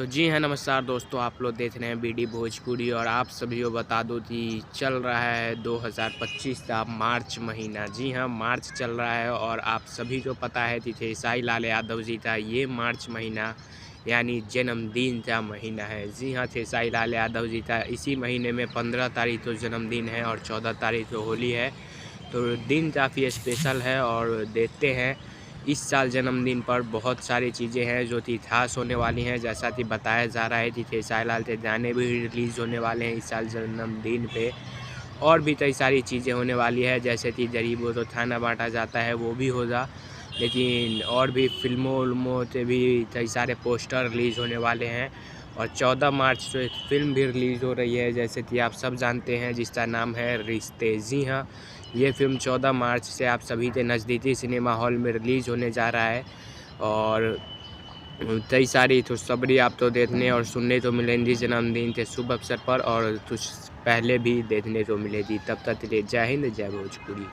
तो जी हाँ, नमस्कार दोस्तों, आप लोग देख रहे हैं बीडी भोजपुरी और आप सभी को बता दूं कि चल रहा है 2025 का मार्च महीना। जी हाँ, मार्च चल रहा है और आप सभी को पता है कि खेसारी लाल यादव जी का ये मार्च महीना यानी जन्मदिन का महीना है। जी हाँ, खेसारी लाल यादव जी का इसी महीने में 15 तारीख को जन्मदिन है और 14 तारीख को होली है। तो दिन काफ़ी स्पेशल है और देखते हैं इस साल जन्मदिन पर बहुत सारी चीज़ें हैं जो कि खास होने वाली हैं। जैसा कि बताया जा रहा है कि खेसारी लाल के गाने भी रिलीज़ होने वाले हैं इस साल जन्मदिन पे, और भी कई सारी चीज़ें होने वाली है जैसे कि गरीबों को खाना बांटा जाता है वो भी होगा। लेकिन और भी फिल्मों से भी कई सारे पोस्टर रिलीज़ होने वाले हैं और 14 मार्च को एक फ़िल्म भी रिलीज़ हो रही है जैसे कि आप सब जानते हैं, जिसका नाम है रिश्ते। जी हाँ, ये फ़िल्म 14 मार्च से आप सभी के नज़दीकी सिनेमा हॉल में रिलीज़ होने जा रहा है और कई सारी खुशखबरी आप तो देखने और सुनने को मिलेंगी जन्मदिन के शुभ अवसर पर, और कुछ पहले भी देखने को मिलेगी। तब तक के लिए जय हिंद, जय भोजपुरी।